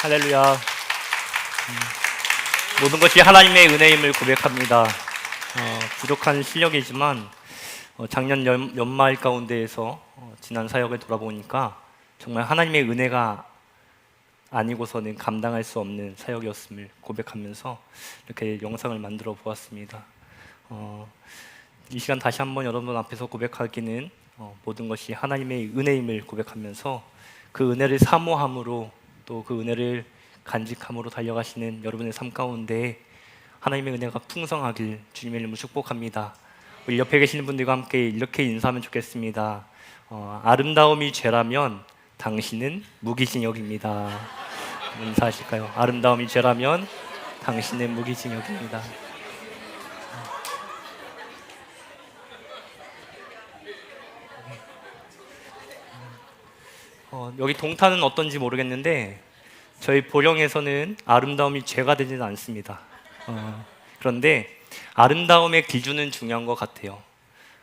할렐루야. 모든 것이 하나님의 은혜임을 고백합니다. 부족한 실력이지만 작년 연말 가운데에서 지난 사역을 돌아보니까 정말 하나님의 은혜가 아니고서는 감당할 수 없는 사역이었음을 고백하면서 이렇게 영상을 만들어 보았습니다. 이 시간 다시 한번 여러분 앞에서 고백하기는 모든 것이 하나님의 은혜임을 고백하면서 그 은혜를 사모함으로 또 그 은혜를 간직함으로 달려가시는 여러분의 삶 가운데 하나님의 은혜가 풍성하길 주님의 이름으로 축복합니다. 우리 옆에 계시는 분들과 함께 이렇게 인사하면 좋겠습니다. 아름다움이 죄라면 당신은 무기징역입니다. 인사하실까요? 아름다움이 죄라면 당신은 무기징역입니다. 여기 동탄은 어떤지 모르겠는데 저희 보령에서는 아름다움이 죄가 되지는 않습니다. 그런데 아름다움의 기준은 중요한 것 같아요.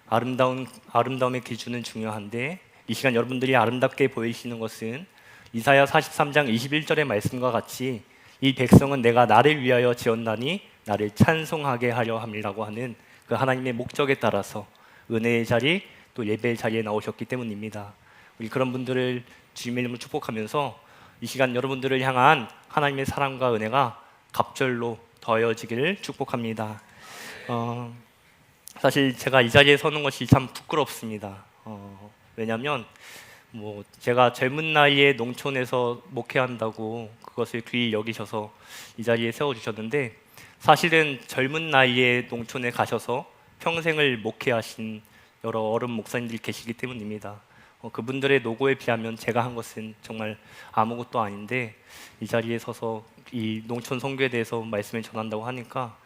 아름다움의 기준은 중요한데 이 시간 여러분들이 아름답게 보이시는 것은 이사야 43장 21절의 말씀과 같이 이 백성은 내가 나를 위하여 지었나니 나를 찬송하게 하려 함이라고 하는 그 하나님의 목적에 따라서 은혜의 자리 또 예배의 자리에 나오셨기 때문입니다. 우리 그런 분들을 주님의 이름으로 축복하면서 이 시간 여러분들을 향한 하나님의 사랑과 은혜가 갑절로 더해지기를 축복합니다. 사실 제가 이 자리에 서는 것이 참 부끄럽습니다. 왜냐하면 제가 젊은 나이에 농촌에서 목회한다고 그것을 귀히 여기셔서 이 자리에 세워주셨는데 사실은 젊은 나이에 농촌에 가셔서 평생을 목회하신 여러 어른 목사님들이 계시기 때문입니다. 그분들의 노고에 비하면 제가 한 것은 정말 아무것도 아닌데 이 자리에 서서 이 농촌 선교에 대해서 말씀을 전한다고 하니까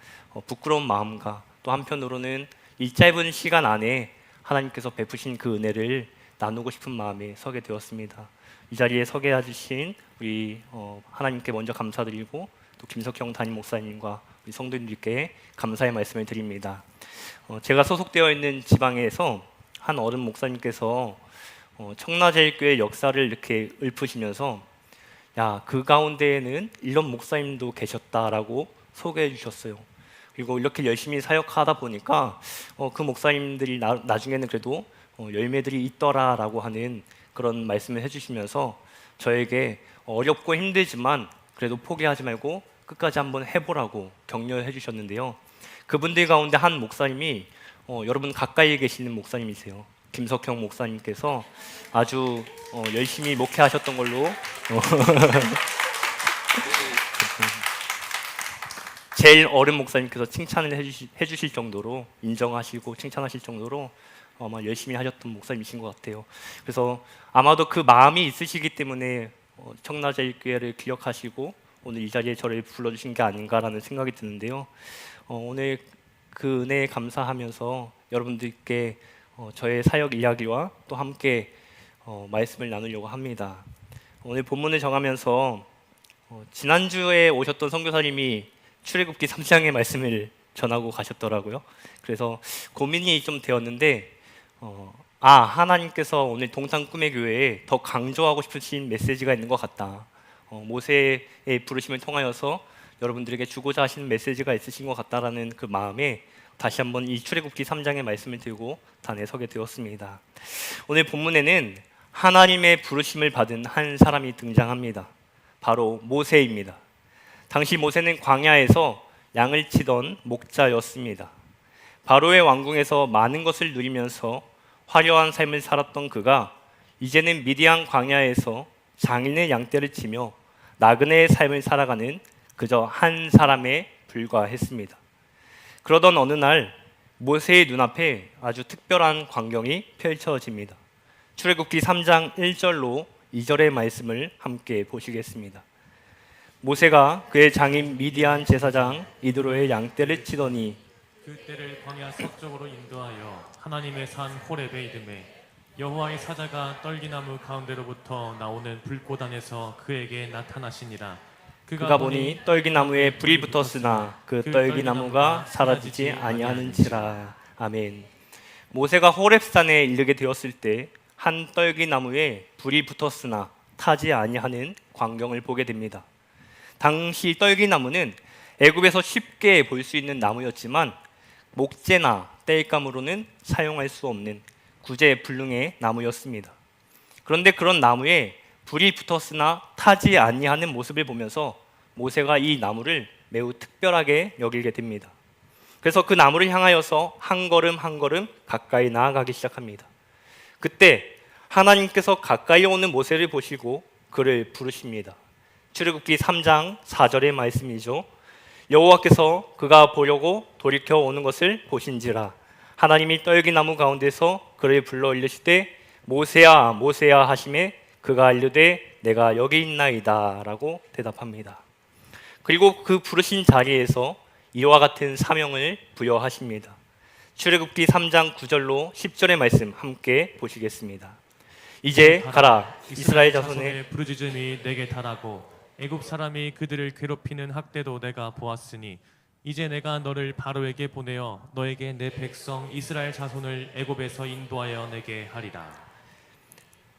부끄러운 마음과 또 한편으로는 이 짧은 시간 안에 하나님께서 베푸신 그 은혜를 나누고 싶은 마음에 서게 되었습니다. 이 자리에 서게 해주신 우리 하나님께 먼저 감사드리고 또 김석형 담임 목사님과 우리 성도님들께 감사의 말씀을 드립니다. 제가 소속되어 있는 지방에서 한 어른 목사님께서 청라제일교회 역사를 이렇게 읊으시면서 그 가운데에는 이런 목사님도 계셨다라고 소개해 주셨어요. 그리고 이렇게 열심히 사역하다 보니까 그 목사님들이 나중에는 그래도 열매들이 있더라라고 하는 그런 말씀을 해주시면서 저에게 어렵고 힘들지만 그래도 포기하지 말고 끝까지 한번 해보라고 격려해 주셨는데요. 그분들 가운데 한 목사님이 여러분 가까이에 계시는 목사님이세요. 김석형 목사님께서 아주 열심히 목회하셨던 걸로 제일 어른 목사님께서 칭찬을 해주실 정도로 인정하시고 칭찬하실 정도로 아마 열심히 하셨던 목사님이신 것 같아요. 그래서 아마도 그 마음이 있으시기 때문에 청라제일교회를 기억하시고 오늘 이 자리에 저를 불러주신 게 아닌가라는 생각이 드는데요. 오늘 그 은혜에 감사하면서 여러분들께 저의 사역 이야기와 또 함께 말씀을 나누려고 합니다. 오늘 본문을 정하면서 지난주에 오셨던 선교사님이 출애굽기 3장의 말씀을 전하고 가셨더라고요. 그래서 고민이 좀 되었는데 하나님께서 오늘 동탄 꿈의 교회에 더 강조하고 싶으신 메시지가 있는 것 같다. 모세의 부르심을 통하여서 여러분들에게 주고자 하시는 메시지가 있으신 것 같다라는 그 마음에 다시 한번 이 출애굽기 3장의 말씀을 들고 단에 서게 되었습니다. 오늘 본문에는 하나님의 부르심을 받은 한 사람이 등장합니다. 바로 모세입니다. 당시 모세는 광야에서 양을 치던 목자였습니다. 바로의 왕궁에서 많은 것을 누리면서 화려한 삶을 살았던 그가 이제는 미디안 광야에서 장인의 양떼를 치며 나그네의 삶을 살아가는 그저 한 사람에 불과했습니다. 그러던 어느 날 모세의 눈앞에 아주 특별한 광경이 펼쳐집니다. 출애굽기 3장 1절로 2절의 말씀을 함께 보시겠습니다. 모세가 그의 장인 미디안 제사장 이드로의 양떼를 치더니 그 떼를 광야 서쪽으로 인도하여 하나님의 산 호렙에 이름에 여호와의 사자가 떨기나무 가운데로부터 나오는 불꽃 안에서 그에게 나타나시니라. 그가 보니 떨기나무에 불이 붙었으나 그 떨기나무가 사라지지 아니하는지라. 아멘. 모세가 호렙산에 이르게 되었을 때 한 떨기나무에 불이 붙었으나 타지 아니하는 광경을 보게 됩니다. 당시 떨기나무는 애굽에서 쉽게 볼 수 있는 나무였지만 목재나 땔감으로는 사용할 수 없는 구제불능의 나무였습니다. 그런데 그런 나무에 불이 붙었으나 타지 아니하는 모습을 보면서 모세가 이 나무를 매우 특별하게 여기게 됩니다. 그래서 그 나무를 향하여서 한 걸음 한 걸음 가까이 나아가기 시작합니다. 그때 하나님께서 가까이 오는 모세를 보시고 그를 부르십니다. 출애굽기 3장 4절의 말씀이죠. 여호와께서 그가 보려고 돌이켜 오는 것을 보신지라 하나님이 떨기나무 가운데서 그를 불러 이르시되 모세야 모세야 하시매 그가 이르되 내가 여기 있나이다 라고 대답합니다. 그리고 그 부르신 자리에서 이와 같은 사명을 부여하십니다. 출애굽기 3장 9절로 10절의 말씀 함께 보시겠습니다. 이제 가라 이스라엘 자손의 부르짖음이 내게 달하고 애굽 사람이 그들을 괴롭히는 학대도 내가 보았으니 이제 내가 너를 바로에게 보내어 너에게 내 백성 이스라엘 자손을 애굽에서 인도하여 내게 하리라.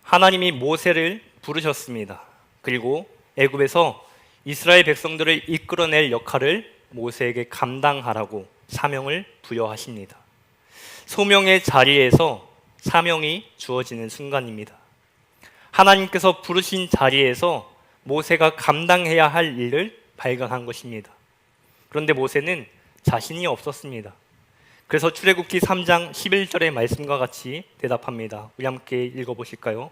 하나님이 모세를 부르셨습니다. 그리고 애굽에서 이스라엘 백성들을 이끌어낼 역할을 모세에게 감당하라고 사명을 부여하십니다. 소명의 자리에서 사명이 주어지는 순간입니다. 하나님께서 부르신 자리에서 모세가 감당해야 할 일을 발견한 것입니다. 그런데 모세는 자신이 없었습니다. 그래서 출애굽기 3장 11절의 말씀과 같이 대답합니다. 우리 함께 읽어보실까요?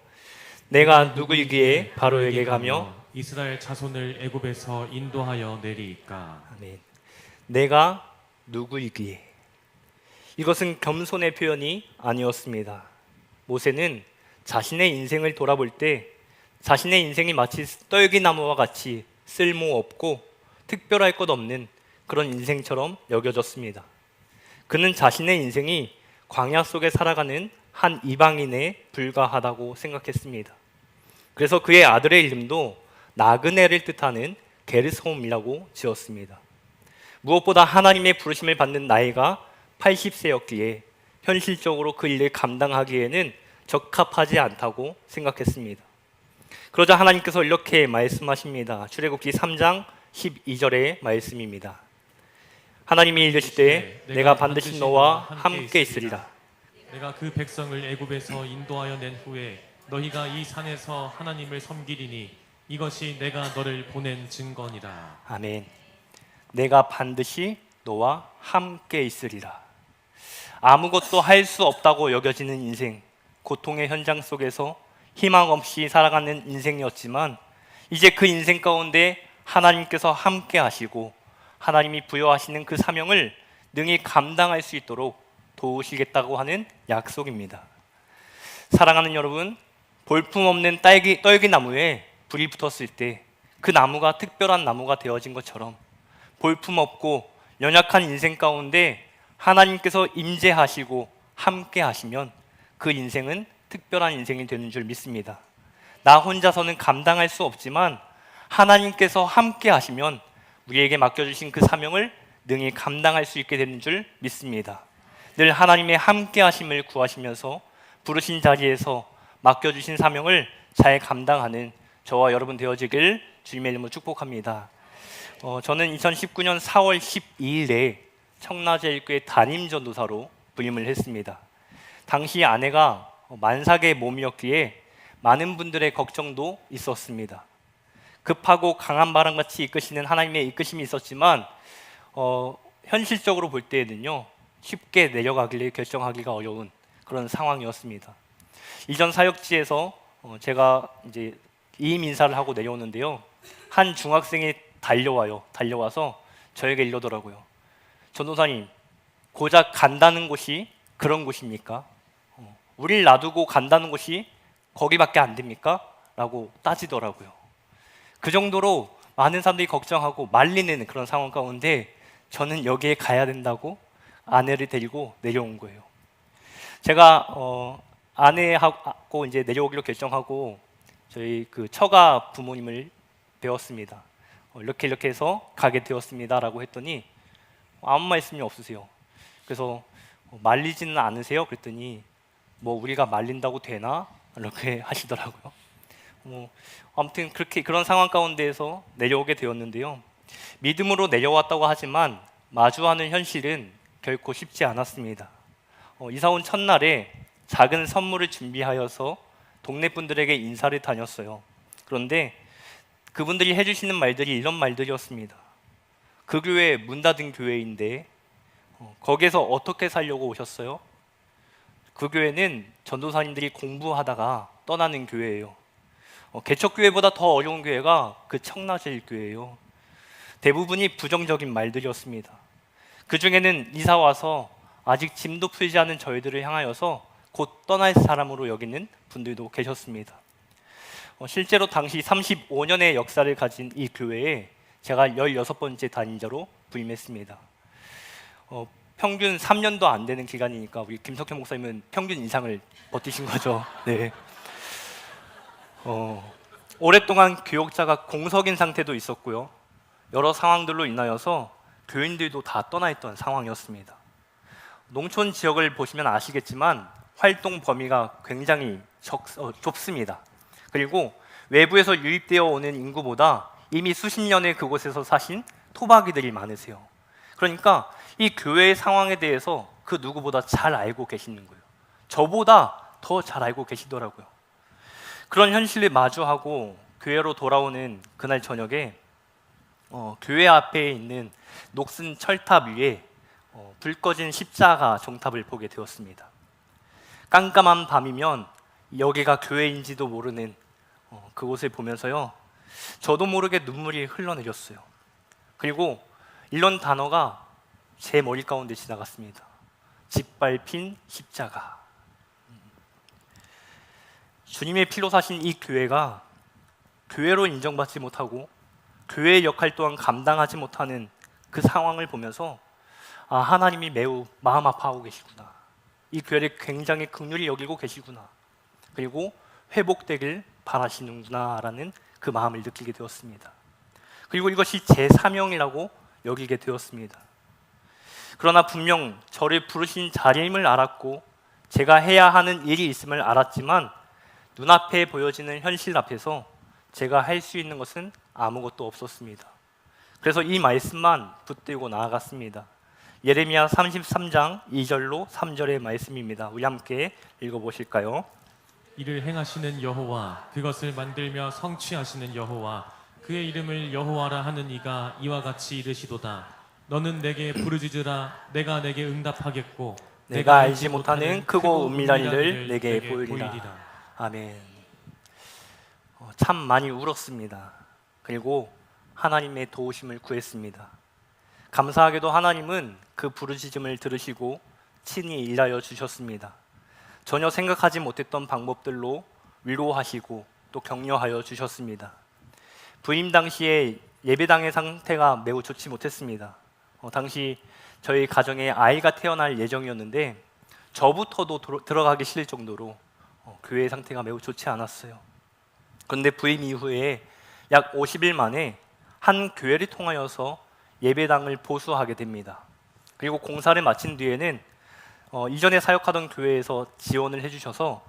내가 누구이기에 바로에게 가며 이스라엘 자손을 애굽에서 인도하여 내리이까. 아멘. 내가 누구이기에. 이것은 겸손의 표현이 아니었습니다. 모세는 자신의 인생을 돌아볼 때 자신의 인생이 마치 떨기나무와 같이 쓸모없고 특별할 것 없는 그런 인생처럼 여겨졌습니다. 그는 자신의 인생이 광야 속에 살아가는 한 이방인에 불과하다고 생각했습니다. 그래서 그의 아들의 이름도 나그네를 뜻하는 게르솜이라고 지었습니다. 무엇보다 하나님의 부르심을 받는 나이가 80세였기에 현실적으로 그 일을 감당하기에는 적합하지 않다고 생각했습니다. 그러자 하나님께서 이렇게 말씀하십니다. 출애굽기 3장 12절의 말씀입니다. 하나님이 이르시되 내가 반드시 너와 함께 있으리라. 내가 그 백성을 애굽에서 인도하여 낸 후에 너희가 이 산에서 하나님을 섬기리니 이것이 내가 너를 보낸 증거니라. 아멘. 내가 반드시 너와 함께 있으리라. 아무것도 할 수 없다고 여겨지는 인생, 고통의 현장 속에서 희망 없이 살아가는 인생이었지만 이제 그 인생 가운데 하나님께서 함께 하시고 하나님이 부여하시는 그 사명을 능히 감당할 수 있도록 도우시겠다고 하는 약속입니다. 사랑하는 여러분, 볼품없는 떨기나무에 불이 붙었을 때 그 나무가 특별한 나무가 되어진 것처럼 볼품없고 연약한 인생 가운데 하나님께서 임재하시고 함께 하시면 그 인생은 특별한 인생이 되는 줄 믿습니다. 나 혼자서는 감당할 수 없지만 하나님께서 함께 하시면 우리에게 맡겨주신 그 사명을 능히 감당할 수 있게 되는 줄 믿습니다. 늘 하나님의 함께 하심을 구하시면서 부르신 자리에서 맡겨주신 사명을 잘 감당하는 저와 여러분 되어지길 주님의 이름으로 축복합니다. 저는 2019년 4월 12일에 청라제일교회 담임전도사로 부임을 했습니다. 당시 아내가 만삭의 몸이었기에 많은 분들의 걱정도 있었습니다. 급하고 강한 바람같이 이끄시는 하나님의 이끄심이 있었지만 현실적으로 볼 때에는요 쉽게 내려가기를 결정하기가 어려운 그런 상황이었습니다. 이전 사역지에서 제가 이제 이임 인사를 하고 내려오는데요, 한 중학생이 달려와서 저에게 이러더라고요. 전도사님, 고작 간다는 곳이 그런 곳입니까? 우리를 놔두고 간다는 곳이 거기밖에 안 됩니까? 라고 따지더라고요. 그 정도로 많은 사람들이 걱정하고 말리는 그런 상황 가운데 저는 여기에 가야 된다고 아내를 데리고 내려온 거예요. 제가 아내하고 이제 내려오기로 결정하고 저희 그 처가 부모님을 배웠습니다. 이렇게 해서 가게 되었습니다라고 했더니 아무 말씀이 없으세요. 그래서 말리지는 않으세요? 그랬더니 뭐 우리가 말린다고 되나? 이렇게 하시더라고요. 아무튼 그렇게 그런 상황 가운데에서 내려오게 되었는데요. 믿음으로 내려왔다고 하지만 마주하는 현실은 결코 쉽지 않았습니다. 이사 온 첫날에 작은 선물을 준비하여서 동네 분들에게 인사를 다녔어요. 그런데 그분들이 해주시는 말들이 이런 말들이었습니다. 그 교회 문 닫은 교회인데 거기에서 어떻게 살려고 오셨어요? 그 교회는 전도사님들이 공부하다가 떠나는 교회예요. 개척교회보다 더 어려운 교회가 그 청라제일 교회예요. 대부분이 부정적인 말들이었습니다. 그 중에는 이사 와서 아직 짐도 풀지 않은 저희들을 향하여서 곧 떠날 사람으로 여기는 분들도 계셨습니다. 실제로 당시 35년의 역사를 가진 이 교회에 제가 16번째 담임자로 부임했습니다. 평균 3년도 안 되는 기간이니까 우리 김석현 목사님은 평균 이상을 버티신 거죠. 네. 오랫동안 교역자가 공석인 상태도 있었고요. 여러 상황들로 인하여서 교인들도 다 떠나 있던 상황이었습니다. 농촌 지역을 보시면 아시겠지만 활동 범위가 굉장히 좁습니다. 그리고 외부에서 유입되어 오는 인구보다 이미 수십 년의 그곳에서 사신 토박이들이 많으세요. 그러니까 이 교회의 상황에 대해서 그 누구보다 잘 알고 계시는 거예요. 저보다 더 잘 알고 계시더라고요. 그런 현실을 마주하고 교회로 돌아오는 그날 저녁에 교회 앞에 있는 녹슨 철탑 위에 불 꺼진 십자가 종탑을 보게 되었습니다. 깜깜한 밤이면 여기가 교회인지도 모르는 그곳을 보면서요, 저도 모르게 눈물이 흘러내렸어요. 그리고 이런 단어가 제 머리 가운데 지나갔습니다. 짓밟힌 십자가. 주님의 피로 사신 이 교회가 교회로 인정받지 못하고 교회의 역할 또한 감당하지 못하는 그 상황을 보면서 하나님이 매우 마음 아파하고 계시구나. 이 교회를 굉장히 긍휼히 여기고 계시구나. 그리고 회복되길 바라시는구나 라는 그 마음을 느끼게 되었습니다. 그리고 이것이 제 사명이라고 여기게 되었습니다. 그러나 분명 저를 부르신 자리임을 알았고 제가 해야 하는 일이 있음을 알았지만 눈앞에 보여지는 현실 앞에서 제가 할 수 있는 것은 아무것도 없었습니다. 그래서 이 말씀만 붙들고 나아갔습니다. 예레미야 33장 2절로 3절의 말씀입니다. 우리 함께 읽어보실까요? 이를 행하시는 여호와, 그것을 만들며 성취하시는 여호와, 그의 이름을 여호와라 하는 이가 이와 같이 이르시도다. 너는 내게 부르짖으라. 내가 내게 응답하겠고 내가 알지 못하는 크고 은밀한 일을 내게 보이리라. 아멘. 참 많이 울었습니다. 그리고 하나님의 도우심을 구했습니다. 감사하게도 하나님은 그 부르짖음을 들으시고 친히 일하여 주셨습니다. 전혀 생각하지 못했던 방법들로 위로하시고 또 격려하여 주셨습니다. 부임 당시에 예배당의 상태가 매우 좋지 못했습니다. 당시 저희 가정에 아이가 태어날 예정이었는데 저부터도 들어가기 싫을 정도로 교회의 상태가 매우 좋지 않았어요. 그런데 부임 이후에 약 50일 만에 한 교회를 통하여서 예배당을 보수하게 됩니다. 그리고 공사를 마친 뒤에는 이전에 사역하던 교회에서 지원을 해주셔서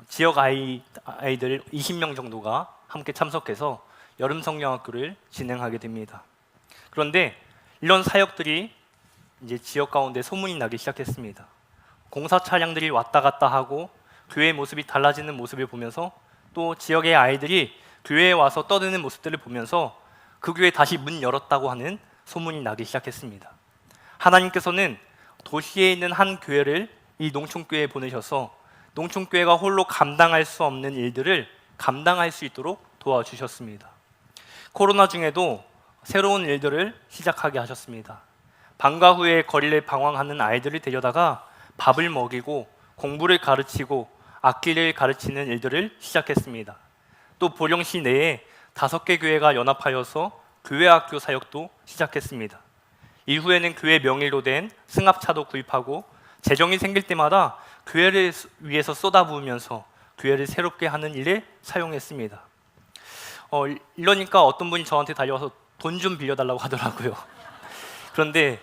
지역 아이들 20명 정도가 함께 참석해서 여름 성경학교를 진행하게 됩니다. 그런데 이런 사역들이 이제 지역 가운데 소문이 나기 시작했습니다. 공사 차량들이 왔다 갔다 하고 교회의 모습이 달라지는 모습을 보면서 또 지역의 아이들이 교회에 와서 떠드는 모습들을 보면서 그 교회 다시 문 열었다고 하는 소문이 나기 시작했습니다. 하나님께서는 도시에 있는 한 교회를 이 농촌교회에 보내셔서 농촌교회가 홀로 감당할 수 없는 일들을 감당할 수 있도록 도와주셨습니다. 코로나 중에도 새로운 일들을 시작하게 하셨습니다. 방과 후에 거리를 방황하는 아이들을 데려다가 밥을 먹이고 공부를 가르치고 악기를 가르치는 일들을 시작했습니다. 또 보령시 내에 5개 교회가 연합하여서 교회학교 사역도 시작했습니다. 이후에는 교회 명의로 된 승합차도 구입하고 재정이 생길 때마다 교회를 위해서 쏟아부으면서 교회를 새롭게 하는 일에 사용했습니다. 이러니까 어떤 분이 저한테 달려와서 돈 좀 빌려달라고 하더라고요. 그런데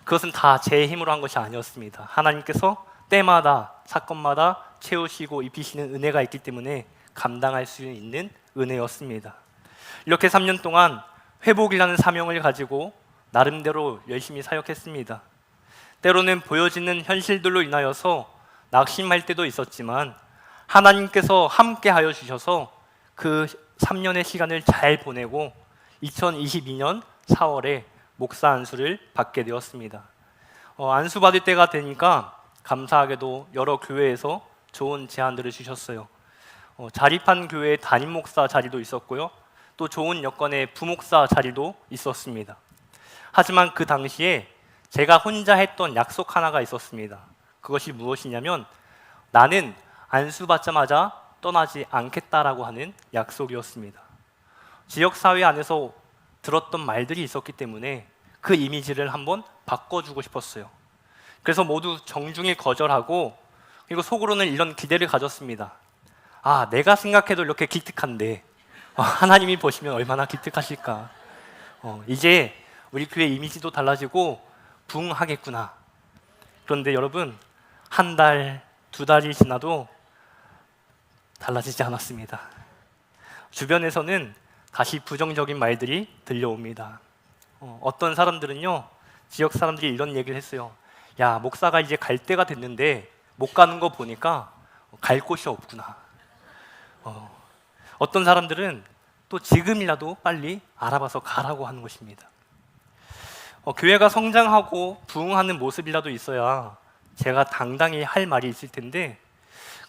그것은 다 제 힘으로 한 것이 아니었습니다. 하나님께서 때마다 사건마다 채우시고 입히시는 은혜가 있기 때문에 감당할 수 있는 은혜였습니다. 이렇게 3년 동안 회복이라는 사명을 가지고 나름대로 열심히 사역했습니다. 때로는 보여지는 현실들로 인하여서 낙심할 때도 있었지만 하나님께서 함께하여 주셔서 그 3년의 시간을 잘 보내고 2022년 4월에 목사 안수를 받게 되었습니다. 안수 받을 때가 되니까 감사하게도 여러 교회에서 좋은 제안들을 주셨어요. 자립한 교회의 담임 목사 자리도 있었고요. 또 좋은 여건의 부목사 자리도 있었습니다. 하지만 그 당시에 제가 혼자 했던 약속 하나가 있었습니다. 그것이 무엇이냐면 나는 안수받자마자 떠나지 않겠다라고 하는 약속이었습니다. 지역사회 안에서 들었던 말들이 있었기 때문에 그 이미지를 한번 바꿔주고 싶었어요. 그래서 모두 정중히 거절하고 그리고 속으로는 이런 기대를 가졌습니다. 아, 내가 생각해도 이렇게 기특한데 하나님이 보시면 얼마나 기특하실까. 이제 우리 교회 이미지도 달라지고 부흥하겠구나. 그런데 여러분, 한 달, 두 달이 지나도 달라지지 않았습니다. 주변에서는 다시 부정적인 말들이 들려옵니다. 어떤 사람들은요, 지역 사람들이 이런 얘기를 했어요. 야, 목사가 이제 갈 때가 됐는데 못 가는 거 보니까 갈 곳이 없구나. 어떤 사람들은 또 지금이라도 빨리 알아봐서 가라고 하는 것입니다. 교회가 성장하고 부흥하는 모습이라도 있어야 제가 당당히 할 말이 있을 텐데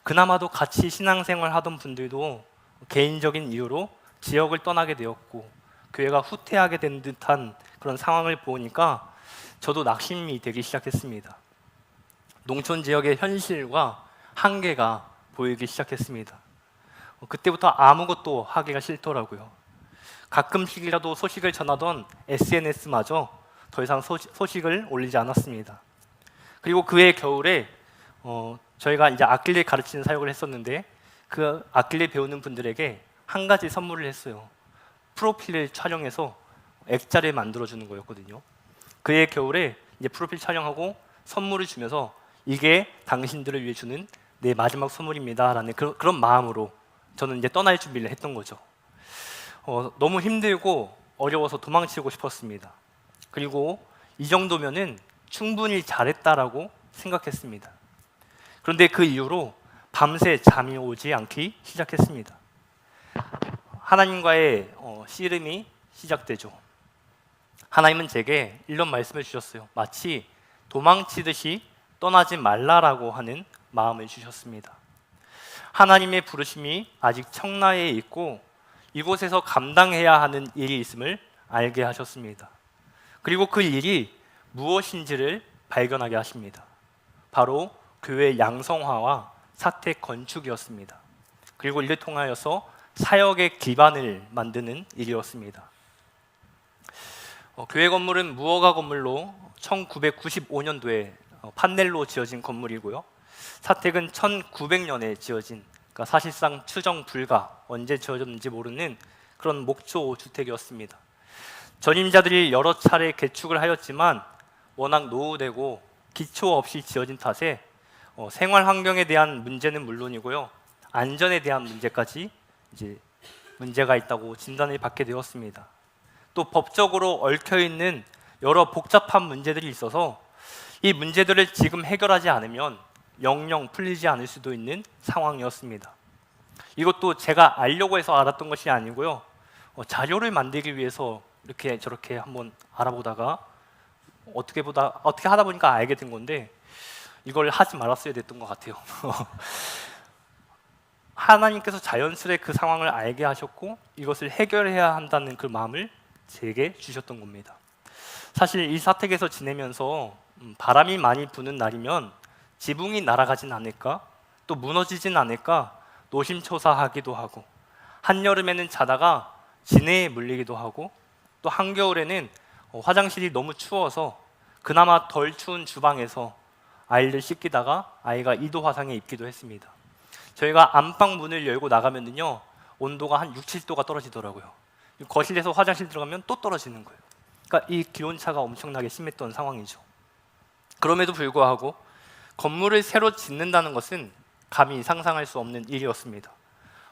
그나마도 같이 신앙생활 하던 분들도 개인적인 이유로 지역을 떠나게 되었고 교회가 후퇴하게 된 듯한 그런 상황을 보니까 저도 낙심이 되기 시작했습니다. 농촌 지역의 현실과 한계가 보이기 시작했습니다. 그때부터 아무것도 하기가 싫더라고요. 가끔씩이라도 소식을 전하던 SNS마저 더 이상 소식을 올리지 않았습니다. 그리고 그해 겨울에 저희가 이제 악기를 가르치는 사역을 했었는데 그 악기를 배우는 분들에게 한 가지 선물을 했어요. 프로필을 촬영해서 액자를 만들어주는 거였거든요. 그해 겨울에 이제 프로필 촬영하고 선물을 주면서 이게 당신들을 위해 주는 내 마지막 선물입니다라는 그런 마음으로 저는 이제 떠날 준비를 했던 거죠. 너무 힘들고 어려워서 도망치고 싶었습니다. 그리고 이 정도면은 충분히 잘했다라고 생각했습니다. 그런데 그 이후로 밤새 잠이 오지 않기 시작했습니다. 하나님과의 씨름이 시작되죠. 하나님은 제게 이런 말씀을 주셨어요. 마치 도망치듯이 떠나지 말라라고 하는 마음을 주셨습니다. 하나님의 부르심이 아직 청라에 있고 이곳에서 감당해야 하는 일이 있음을 알게 하셨습니다. 그리고 그 일이 무엇인지를 발견하게 하십니다. 바로 교회 양성화와 사택 건축이었습니다. 그리고 이를 통하여서 사역의 기반을 만드는 일이었습니다. 교회 건물은 무허가 건물로 1995년도에 판넬로 지어진 건물이고요. 사택은 1900년에 지어진, 그러니까 사실상 추정 불가, 언제 지어졌는지 모르는 그런 목조 주택이었습니다. 전임자들이 여러 차례 개축을 하였지만 워낙 노후되고 기초 없이 지어진 탓에 생활 환경에 대한 문제는 물론이고요, 안전에 대한 문제까지 이제 문제가 있다고 진단을 받게 되었습니다. 또 법적으로 얽혀 있는 여러 복잡한 문제들이 있어서 이 문제들을 지금 해결하지 않으면 영영 풀리지 않을 수도 있는 상황이었습니다. 이것도 제가 알려고 해서 알았던 것이 아니고요, 자료를 만들기 위해서 이렇게 저렇게 한번 알아보다가 어떻게 하다 보니까 알게 된 건데 이걸 하지 말았어야 됐던 것 같아요. 하나님께서 자연스레 그 상황을 알게 하셨고 이것을 해결해야 한다는 그 마음을 제게 주셨던 겁니다. 사실 이 사택에서 지내면서 바람이 많이 부는 날이면 지붕이 날아가진 않을까, 또 무너지진 않을까 노심초사하기도 하고, 한여름에는 자다가 진해에 물리기도 하고, 또 한겨울에는 화장실이 너무 추워서 그나마 덜 추운 주방에서 아이를 씻기다가 아이가 이도 화상에 입기도 했습니다. 저희가 안방 문을 열고 나가면요 온도가 한 6, 7도가 떨어지더라고요. 거실에서 화장실 들어가면 또 떨어지는 거예요. 그러니까 이 기온차가 엄청나게 심했던 상황이죠. 그럼에도 불구하고 건물을 새로 짓는다는 것은 감히 상상할 수 없는 일이었습니다.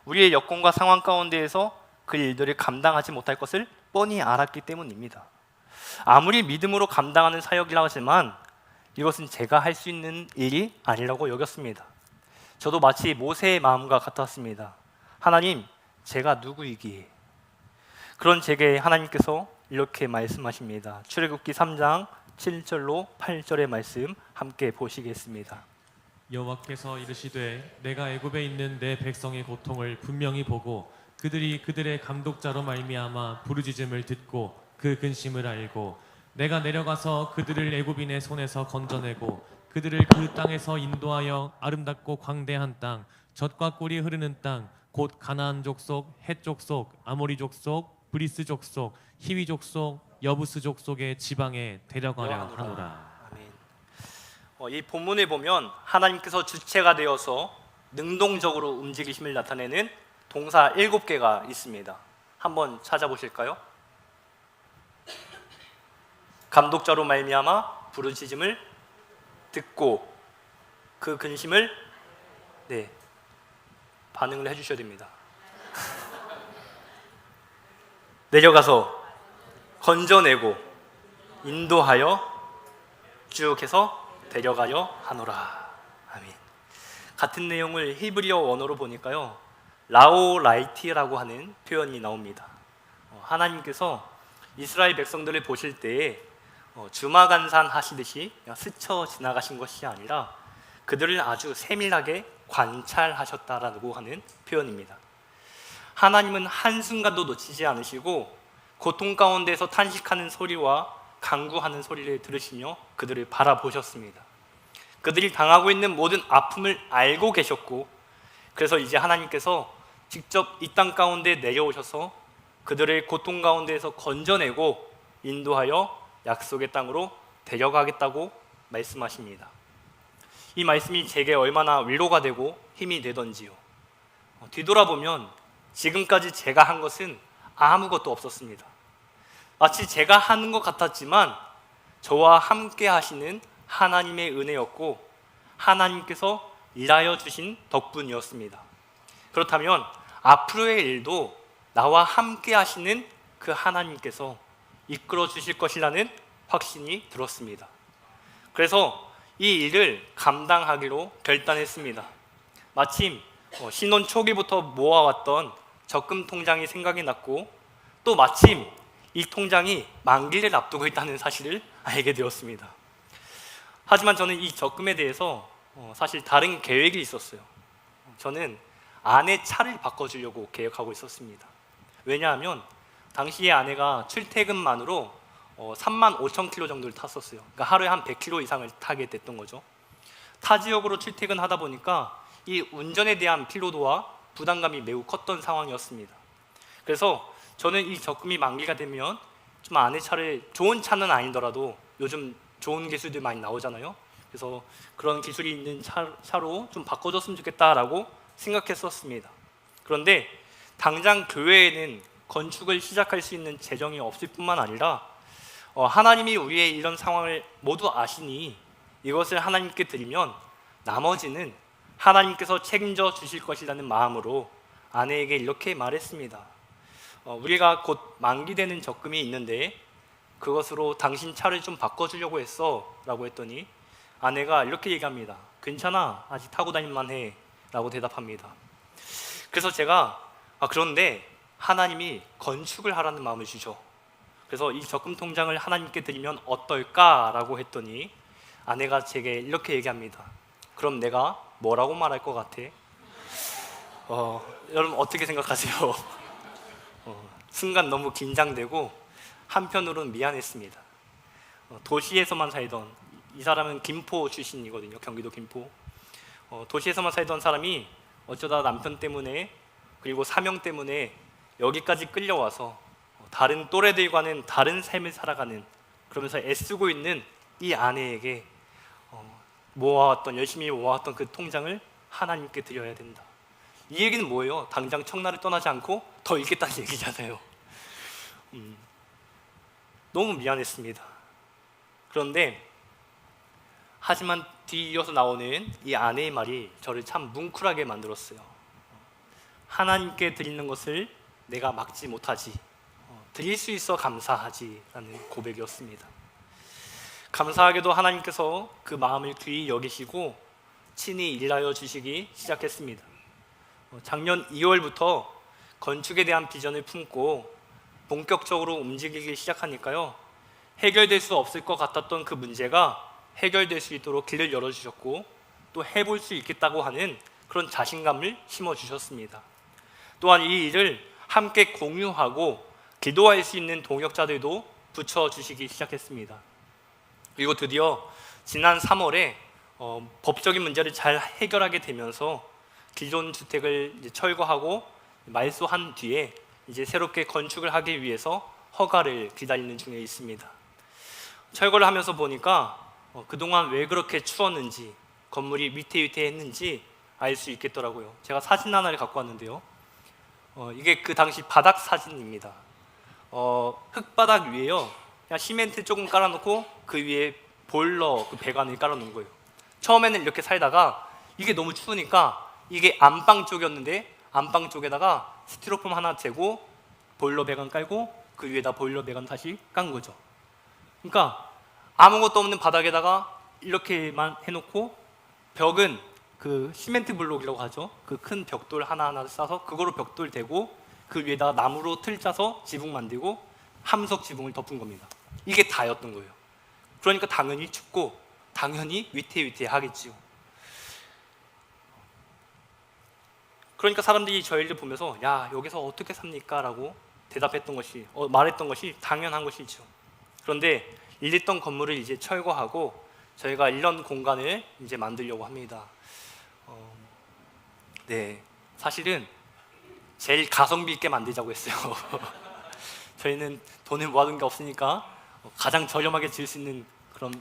우리의 여건과 상황 가운데에서 그 일들을 감당하지 못할 것을 뻔히 알았기 때문입니다. 아무리 믿음으로 감당하는 사역이라 하지만 이것은 제가 할 수 있는 일이 아니라고 여겼습니다. 저도 마치 모세의 마음과 같았습니다. 하나님, 제가 누구이기에? 그런 제게 하나님께서 이렇게 말씀하십니다. 출애굽기 3장 7절로 8절의 말씀 함께 보시겠습니다. 여호와께서 이르시되 내가 애굽에 있는 내 백성의 고통을 분명히 보고 그들이 그들의 감독자로 말미암아 부르짖음을 듣고 그 근심을 알고 내가 내려가서 그들을 애굽인의 손에서 건져내고 그들을 그 땅에서 인도하여 아름답고 광대한 땅 젖과 꿀이 흐르는 땅 곧 가나안 족속, 헷 족속, 아모리 족속, 브리스 족속, 히위 족속, 여부스 족속의 지방에 데려가려 하노라. 아멘. 이 본문을 보면 하나님께서 주체가 되어서 능동적으로 움직이심을 나타내는 동사 7개가 있습니다. 한번 찾아보실까요? 감독자로 말미암아 부르짖음을 듣고 그 근심을 반응을 해주셔야 됩니다. 내려가서 건져내고 인도하여 쭉 해서 데려가려 하노라. 아멘. 같은 내용을 히브리어 원어로 보니까요, 라오라이티라고 하는 표현이 나옵니다. 하나님께서 이스라엘 백성들을 보실 때에 주마간산 하시듯이 그냥 스쳐 지나가신 것이 아니라 그들을 아주 세밀하게 관찰하셨다라고 하는 표현입니다. 하나님은 한순간도 놓치지 않으시고 고통 가운데서 탄식하는 소리와 간구하는 소리를 들으시며 그들을 바라보셨습니다. 그들이 당하고 있는 모든 아픔을 알고 계셨고, 그래서 이제 하나님께서 직접 이 땅 가운데 내려오셔서 그들의 고통 가운데에서 건져내고 인도하여 약속의 땅으로 데려가겠다고 말씀하십니다. 이 말씀이 제게 얼마나 위로가 되고 힘이 되던지요. 뒤돌아보면 지금까지 제가 한 것은 아무것도 없었습니다. 마치 제가 하는 것 같았지만 저와 함께 하시는 하나님의 은혜였고 하나님께서 일하여 주신 덕분이었습니다. 그렇다면 앞으로의 일도 나와 함께 하시는 그 하나님께서 이끌어 주실 것이라는 확신이 들었습니다. 그래서 이 일을 감당하기로 결단했습니다. 마침 신혼 초기부터 모아왔던 적금 통장이 생각이 났고 또 마침 이 통장이 만기를 앞두고 있다는 사실을 알게 되었습니다. 하지만 저는 이 적금에 대해서 사실 다른 계획이 있었어요. 저는 아내 차를 바꿔주려고 계획하고 있었습니다. 왜냐하면 당시에 아내가 출퇴근만으로 35,000km 정도를 탔었어요. 그러니까 하루에 한 100km 이상을 타게 됐던 거죠. 타 지역으로 출퇴근하다 보니까 이 운전에 대한 피로도와 부담감이 매우 컸던 상황이었습니다. 그래서 저는 이 적금이 만기가 되면 좀 아내 차를, 좋은 차는 아니더라도 요즘 좋은 기술들 많이 나오잖아요. 그래서 그런 기술이 있는 차로 좀 바꿔줬으면 좋겠다라고 생각했었습니다. 그런데 당장 교회에는 건축을 시작할 수 있는 재정이 없을 뿐만 아니라 하나님이 우리의 이런 상황을 모두 아시니 이것을 하나님께 드리면 나머지는 하나님께서 책임져 주실 것이라는 마음으로 아내에게 이렇게 말했습니다. 우리가 곧 만기되는 적금이 있는데 그것으로 당신 차를 좀 바꿔주려고 했어 라고 했더니 아내가 이렇게 얘기합니다. 괜찮아, 아직 타고 다닐만 해 라고 대답합니다. 그래서 제가 그런데 하나님이 건축을 하라는 마음을 주셔. 그래서 이 적금 통장을 하나님께 드리면 어떨까라고 했더니 아내가 제게 이렇게 얘기합니다. 그럼 내가 뭐라고 말할 것 같아? 여러분 어떻게 생각하세요? 순간 너무 긴장되고 한편으로는 미안했습니다. 도시에서만 살던, 이 사람은 김포 출신이거든요. 경기도 김포. 도시에서만 살던 사람이 어쩌다 남편 때문에 그리고 사명 때문에 여기까지 끌려와서 다른 또래들과는 다른 삶을 살아가는, 그러면서 애쓰고 있는 이 아내에게 열심히 모아왔던 그 통장을 하나님께 드려야 된다. 이 얘기는 뭐예요? 당장 청라를 떠나지 않고 더 읽겠다는 얘기잖아요. 너무 미안했습니다. 그런데 뒤이어서 나오는 이 아내의 말이 저를 참 뭉클하게 만들었어요. 하나님께 드리는 것을 내가 막지 못하지, 드릴 수 있어 감사하지 라는 고백이었습니다. 감사하게도 하나님께서 그 마음을 귀히 여기시고 친히 일하여 주시기 시작했습니다. 작년 2월부터 건축에 대한 비전을 품고 본격적으로 움직이기 시작하니까요, 해결될 수 없을 것 같았던 그 문제가 해결될 수 있도록 길을 열어주셨고 또 해볼 수 있겠다고 하는 그런 자신감을 심어주셨습니다. 또한 이 일을 함께 공유하고 기도할 수 있는 동역자들도 붙여주시기 시작했습니다. 그리고 드디어 지난 3월에 법적인 문제를 잘 해결하게 되면서 기존 주택을 이제 철거하고 말소한 뒤에 이제 새롭게 건축을 하기 위해서 허가를 기다리는 중에 있습니다. 철거를 하면서 보니까 그동안 왜 그렇게 추웠는지, 건물이 위태위태했는지 알 수 있겠더라고요. 제가 사진 하나를 갖고 왔는데요, 이게 그 당시 바닥 사진입니다. 흙바닥 위에요, 그냥 시멘트 조금 깔아놓고 그 위에 보일러 그 배관을 깔아놓은 거예요. 처음에는 이렇게 살다가 이게 너무 추우니까, 이게 안방 쪽이었는데 안방 쪽에다가 스티로폼 하나 재고 보일러 배관 깔고 그 위에다 보일러 배관 다시 깐 거죠. 그러니까 아무것도 없는 바닥에다가 이렇게만 해놓고, 벽은 그 시멘트 블록이라고 하죠. 그 큰 벽돌 하나하나 싸서 그거로 벽돌 대고 그 위에다가 나무로 틀 짜서 지붕 만들고 함석 지붕을 덮은 겁니다. 이게 다였던 거예요. 그러니까 당연히 춥고 당연히 위태위태하겠지요. 그러니까 사람들이 저희를 보면서 야, 여기서 어떻게 삽니까? 라고 대답했던 것이, 말했던 것이 당연한 것이죠. 그런데 일했던 건물을 이제 철거하고 저희가 이런 공간을 이제 만들려고 합니다. 네, 사실은 제일 가성비 있게 만들자고 했어요. 저희는 돈을 모아둔 게 없으니까 가장 저렴하게 지을 수 있는 그런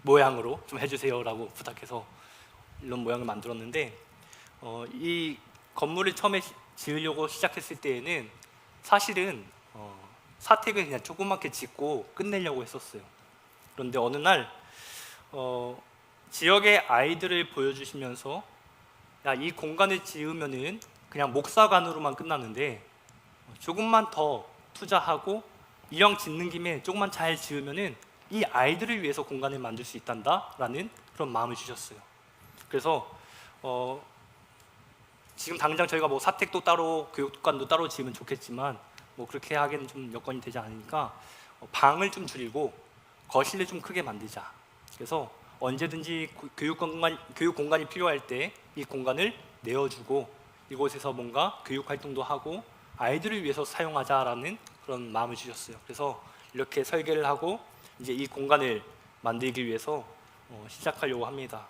모양으로 좀 해주세요라고 부탁해서 이런 모양을 만들었는데, 이 건물을 처음에 지으려고 시작했을 때에는 사실은 사택을 그냥 조그맣게 짓고 끝내려고 했었어요. 그런데 어느 날 지역의 아이들을 보여주시면서 야, 이 공간을 지으면은 그냥 목사관으로만 끝나는데 조금만 더 투자하고 이왕 짓는 김에 조금만 잘 지으면은 이 아이들을 위해서 공간을 만들 수 있단다라는 그런 마음을 주셨어요. 그래서 지금 당장 저희가 뭐 사택도 따로 교육관도 따로 지으면 좋겠지만 뭐 그렇게 하기에는 좀 여건이 되지 않으니까 방을 좀 줄이고 거실을 좀 크게 만들자. 그래서 언제든지 교육 공간이 필요할 때 이 공간을 내어주고 이곳에서 뭔가 교육 활동도 하고 아이들을 위해서 사용하자라는 그런 마음을 주셨어요. 그래서 이렇게 설계를 하고 이제 이 공간을 만들기 위해서 시작하려고 합니다.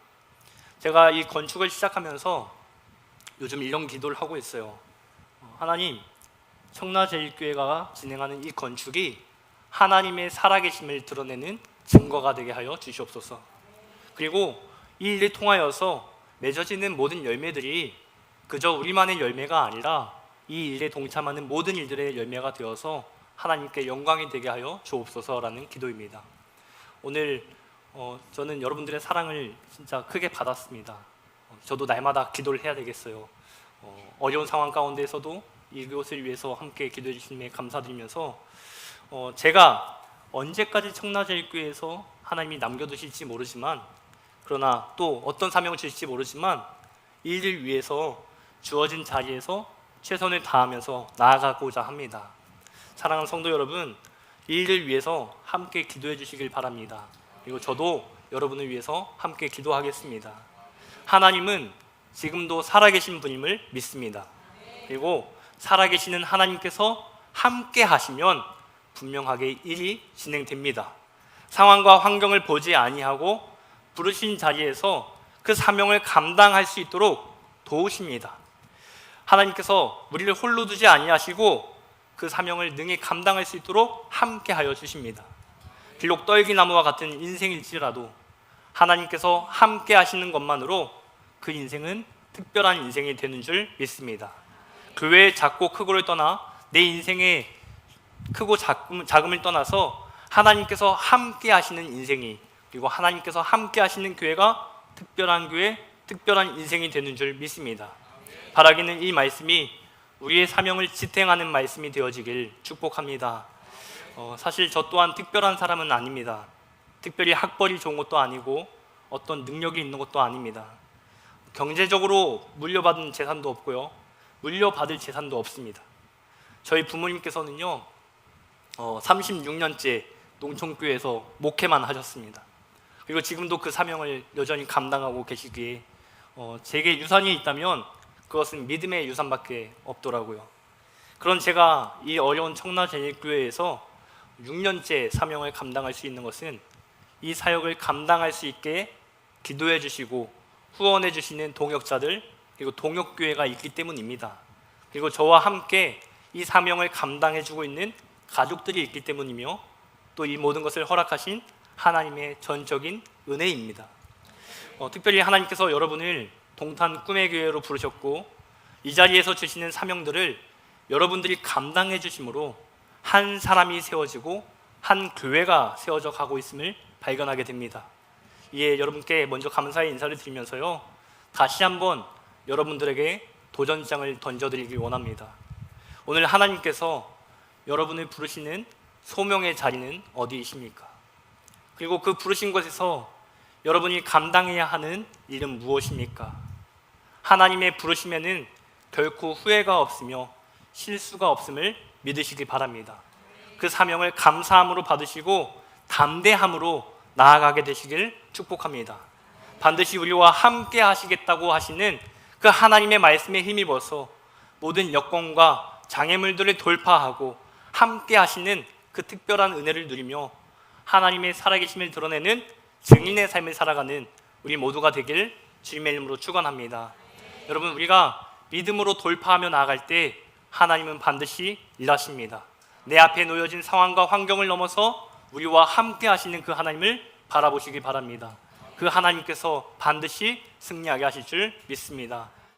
제가 이 건축을 시작하면서 요즘 이런 기도를 하고 있어요. 하나님, 청라제일교회가 진행하는 이 건축이 하나님의 살아계심을 드러내는 증거가 되게 하여 주시옵소서. 그리고 이 일을 통하여서 맺어지는 모든 열매들이 그저 우리만의 열매가 아니라 이 일에 동참하는 모든 일들의 열매가 되어서 하나님께 영광이 되게 하여 주옵소서라는 기도입니다. 오늘 저는 여러분들의 사랑을 진짜 크게 받았습니다. 저도 날마다 기도를 해야 되겠어요. 어려운 상황 가운데서도 이곳을 위해서 함께 기도해 주심에 감사드리면서 제가 언제까지 청라제일교회에서 하나님이 남겨두실지 모르지만, 그러나 또 어떤 사명을 주실지 모르지만 이 일을 위해서 주어진 자리에서 최선을 다하면서 나아가고자 합니다. 사랑하는 성도 여러분, 이 일을 위해서 함께 기도해 주시길 바랍니다. 그리고 저도 여러분을 위해서 함께 기도하겠습니다. 하나님은 지금도 살아계신 분임을 믿습니다. 그리고 살아계시는 하나님께서 함께 하시면 분명하게 일이 진행됩니다. 상황과 환경을 보지 아니하고 부르신 자리에서 그 사명을 감당할 수 있도록 도우십니다. 하나님께서 우리를 홀로 두지 아니하시고 그 사명을 능히 감당할 수 있도록 함께 하여 주십니다. 비록 떨기나무와 같은 인생일지라도 하나님께서 함께 하시는 것만으로 그 인생은 특별한 인생이 되는 줄 믿습니다. 그 외에 작고 크고를 떠나 내 인생의 크고 작음을 떠나서 하나님께서 함께 하시는 인생이, 그리고 하나님께서 함께 하시는 교회가 특별한 교회, 특별한 인생이 되는 줄 믿습니다. 바라기는 이 말씀이 우리의 사명을 지탱하는 말씀이 되어지길 축복합니다. 사실 저 또한 특별한 사람은 아닙니다. 특별히 학벌이 좋은 것도 아니고 어떤 능력이 있는 것도 아닙니다. 경제적으로 물려받은 재산도 없고요, 물려받을 재산도 없습니다. 저희 부모님께서는요 36년째 농촌교회에서 목회만 하셨습니다. 그리고 지금도 그 사명을 여전히 감당하고 계시기에 제게 유산이 있다면 그것은 믿음의 유산밖에 없더라고요. 그런 제가 이 어려운 청라제일교회에서 6년째 사명을 감당할 수 있는 것은 이 사역을 감당할 수 있게 기도해 주시고 후원해 주시는 동역자들, 그리고 동역교회가 있기 때문입니다. 그리고 저와 함께 이 사명을 감당해 주고 있는 가족들이 있기 때문이며, 또 이 모든 것을 허락하신 하나님의 전적인 은혜입니다. 특별히 하나님께서 여러분을 동탄 꿈의 교회로 부르셨고 이 자리에서 주시는 사명들을 여러분들이 감당해 주심으로 한 사람이 세워지고 한 교회가 세워져 가고 있음을 발견하게 됩니다. 이에 여러분께 먼저 감사의 인사를 드리면서요, 다시 한번 여러분들에게 도전장을 던져드리길 원합니다. 오늘 하나님께서 여러분을 부르시는 소명의 자리는 어디이십니까? 그리고 그 부르신 곳에서 여러분이 감당해야 하는 일은 무엇입니까? 하나님의 부르심에는 결코 후회가 없으며 실수가 없음을 믿으시기 바랍니다. 그 사명을 감사함으로 받으시고 담대함으로 나아가게 되시길 축복합니다. 반드시 우리와 함께 하시겠다고 하시는 그 하나님의 말씀에 힘입어서 모든 여건과 장애물들을 돌파하고 함께 하시는 그 특별한 은혜를 누리며 하나님의 살아계심을 드러내는 증인의 삶을 살아가는 우리 모두가 되길 주님의 이름으로 축원합니다. 여러분, 우리가 믿음으로 돌파하며 나아갈 때 하나님은 반드시 일하십니다. 내 앞에 놓여진 상황과 환경을 넘어서 우리와 함께 하시는 그 하나님을 바라보시기 바랍니다. 그 하나님께서 반드시 승리하게 하실 줄 믿습니다.